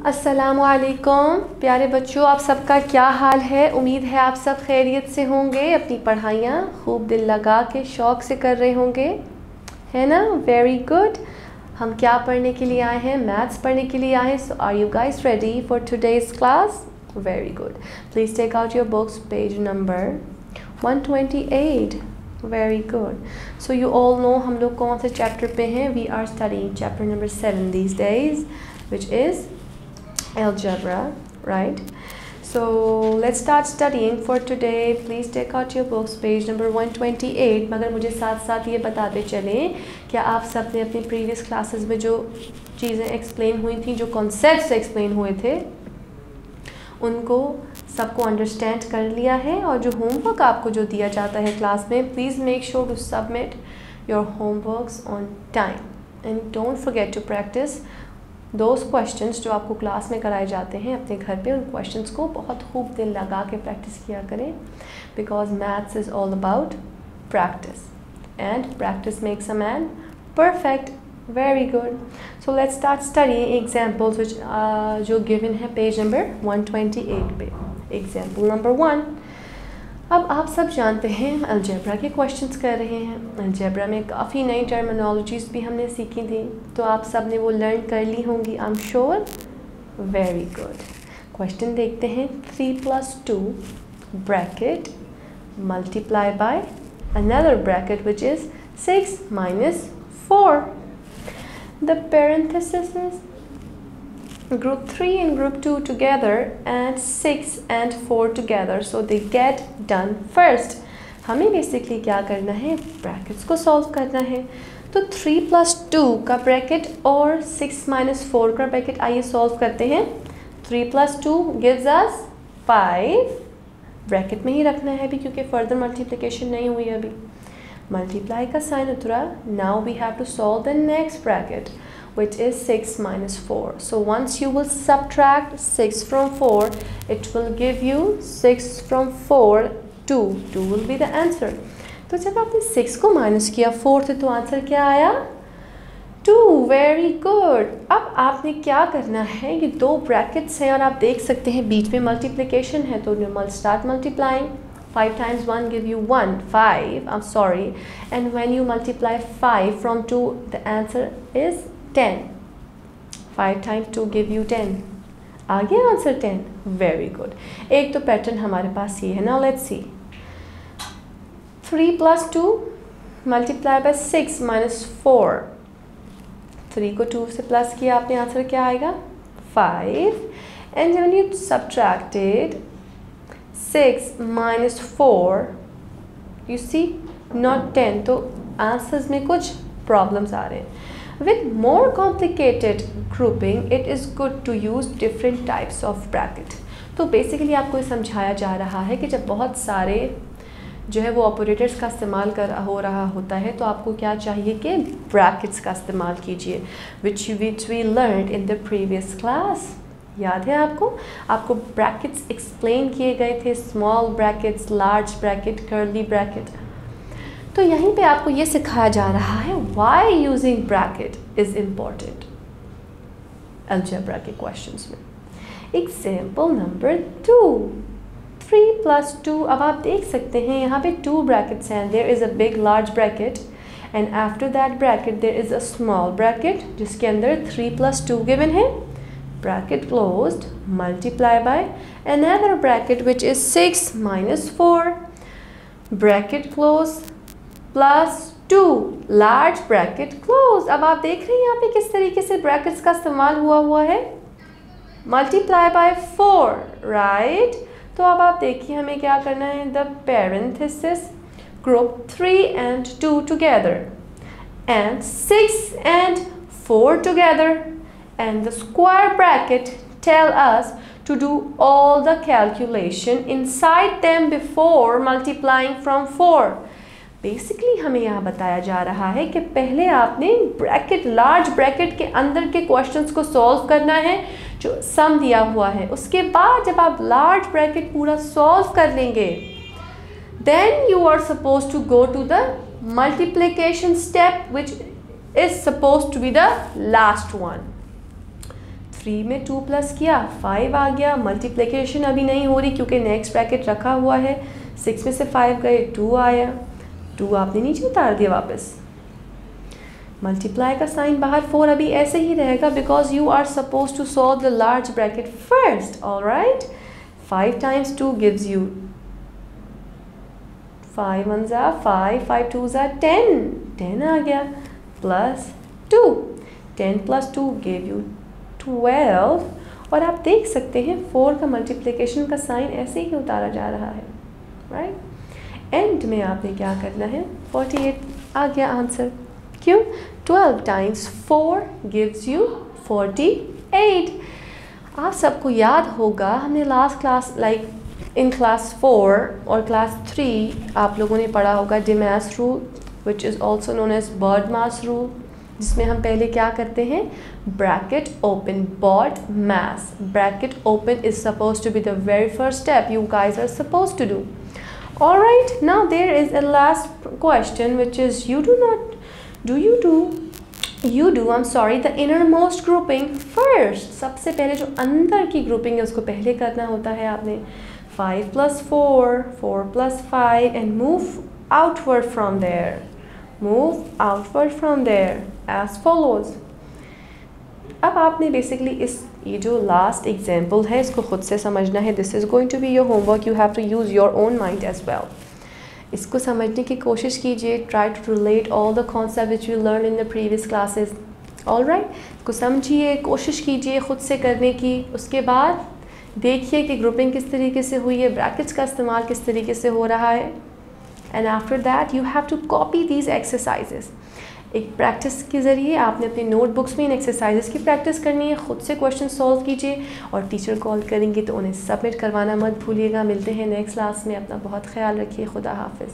अस्सलामुअलैकुम प्यारे बच्चों, आप सबका क्या हाल है। उम्मीद है आप सब खैरियत से होंगे, अपनी पढ़ाइयाँ खूब दिल लगा के शौक़ से कर रहे होंगे, है ना। Very good. हम क्या पढ़ने के लिए आए हैं? मैथ्स पढ़ने के लिए आए हैं। So are you guys ready for today's class? Very good. Please take out your books, page number 128। Very good. So you all know हम लोग कौन से चैप्टर पे हैं। We are studying chapter number 7 these days, which is algebra, right? So let's start studying for today. Please take out your books, page number 128. मगर मुझे साथ साथ ये बताते चलें कि आप सब ने अपनी प्रीवियस क्लासेस में जो चीज़ें एक्सप्लेन हुई थी, जो कॉन्सेप्ट्स एक्सप्लेन हुए थे, उनको सबको अंडरस्टैंड कर लिया है। और जो होमवर्क आपको जो दिया जाता है क्लास में, please make sure to submit your homeworks on time and don't forget to practice those questions जो आपको क्लास में कराए जाते हैं अपने घर पे। उन क्वेश्चंस को बहुत खूब दिल लगा के प्रैक्टिस किया करें, because maths is all about practice and practice makes a man perfect. Very good. So let's start studying examples which जो गिवन है पेज नंबर 128 पे। Example number 1। अब आप सब जानते हैं अलजेब्रा के क्वेश्चंस कर रहे हैं। अलजेब्रा में काफ़ी नई टर्मिनोलॉजीज़ भी हमने सीखी थी, तो आप सब ने वो लर्न कर ली होंगी, I am sure. Very good. Question देखते हैं। 3 + 2 bracket multiply by another bracket which is 6 - 4। The parenthesis is group 3 and group 2 together and 6 and 4 together, so they get done first. हमें बेसिकली क्या करना है? ब्रैकेट्स को solve करना है। तो 3 + 2 का ब्रैकेट और 6 - 4 का ब्रैकेट आइए सॉल्व करते हैं। 3 + 2 gives us 5। ब्रैकेट में ही रखना है अभी, क्योंकि फर्दर मल्टीप्लिकेशन नहीं हुई अभी। मल्टीप्लाई का साइन उतरा। Now we have to solve the next bracket, which is 6 - 4. So once you will subtract 6 from 4, it will give you 6 from 4, 2. 2 will be the answer. तो जब आपने 6 को माइनस किया 4 से, तो आंसर क्या आया? 2. Very good. अब आपने क्या करना है, ये दो ब्रैकेट्स हैं और आप देख सकते हैं बीच में मल्टीप्लिकेशन है, तो start multiplying. 5 times 1 give you 1, 5, I'm sorry. And when you multiply 5 from 2, the answer is 10. 5 times 2 give you 10. आ गया आंसर 10। Very good. एक तो पैटर्न हमारे पास ये है ना। Let's see. 3 + 2 multiply by 6 - 4। 3 को 2 से प्लस किया आपने, आंसर क्या आएगा? 5। And when you subtracted 6 - 4, you see not 10, तो आंसर्स में कुछ प्रॉब्लम्स आ रहे हैं। With more complicated grouping, it is good to use different types of bracket. तो बेसिकली आपको ये समझाया जा रहा है कि जब बहुत सारे जो है वो ऑपरेटर्स का इस्तेमाल हो रहा होता है, तो आपको क्या चाहिए कि ब्रैकेट्स का इस्तेमाल कीजिए, which we learned in the previous class. याद है आपको ब्रैकेट्स एक्सप्लेन किए गए थे। Small brackets, large bracket, curly bracket. तो यहीं पे आपको ये सिखाया जा रहा है why using bracket is important algebra के क्वेश्चंस में। Example number 2। 3 + 2। अब आप देख सकते हैं यहाँ पे 2 ब्रैकेट्स हैं। There is a big large bracket and after that bracket there is a small bracket, जिसके अंदर 3 + 2 गिवन है। Bracket closed, multiply by another bracket which is 6 - 4। Bracket close +2, large bracket close. अब आप देख रहे हैं यहाँ पे किस तरीके से ब्रैकेट्स का इस्तेमाल हुआ है। Multiply by 4, right. तो अब आप देखिए हमें क्या करना है। The parenthesis group 3 and 2 together and 6 and 4 together, and the square bracket tell us to do all the calculation inside them before multiplying from 4. Basically हमें यहाँ बताया जा रहा है कि पहले आपने ब्रैकेट, लार्ज ब्रैकेट के अंदर के क्वेश्चंस को सॉल्व करना है जो सम दिया हुआ है। उसके बाद जब आप लार्ज ब्रैकेट पूरा सॉल्व कर लेंगे, then you are suppose to go to the multiplication step which is suppose to be the last one. 3 में 2 प्लस किया 5 आ गया, मल्टीप्लिकेशन अभी नहीं हो रही क्योंकि नेक्स्ट ब्रैकेट रखा हुआ है, 6 में से 5 गए 2 आया, 2 आपने नीचे उतार दिया वापस, मल्टीप्लाई का साइन बाहर, 4 अभी ऐसे ही रहेगा because you are suppose to solve the large bracket first, alright. 5 times 2 gives you 5 1s are 5, 5 2s are 10, 10 आ गया, प्लस 2, 10 प्लस 2 गिव यू 12, और आप देख सकते हैं 4 का मल्टीप्लिकेशन का साइन ऐसे ही उतारा जा रहा है, राइट। एंड में आपने क्या करना है, 48 आ गया आंसर, क्यों, 12 टाइम्स 4 गिव्स यू 48। आप सबको याद होगा हमने लास्ट क्लास इन क्लास 4 और क्लास 3 आप लोगों ने पढ़ा होगा DMAS rule which is also known as BODMAS rule, जिसमें हम पहले क्या करते हैं, bracket open BODMAS, bracket open is suppose to be the very first step you guys are suppose to do. Alright, now there is a last question which is you do I'm sorry the innermost grouping first, सबसे पहले जो अंदर की grouping है उसको पहले करना होता है आपने, 5 plus 4, 4 plus 5 and move outward from there as follows। अब आपने बेसिकली ये जो लास्ट एग्जाम्पल है इसको खुद से समझना है, this is going to be your homework, you have to use your own mind as well. इसको समझने की कोशिश कीजिए, try to relate all the concept which you learn in the previous classes, alright. इसको समझिए, कोशिश कीजिए खुद से करने की, उसके बाद देखिए कि ग्रुपिंग किस तरीके से हुई है, ब्रैकेट्स का इस्तेमाल किस तरीके से हो रहा है, and after that you have to copy these exercises. एक प्रैक्टिस के ज़रिए आपने अपनी नोटबुक्स में इन एक्सरसाइजेस की प्रैक्टिस करनी है, ख़ुद से क्वेश्चन सॉल्व कीजिए, और टीचर कॉल करेंगे तो उन्हें सबमिट करवाना मत भूलिएगा। मिलते हैं नेक्स्ट क्लास में, अपना बहुत ख्याल रखिए, खुदा हाफिज़।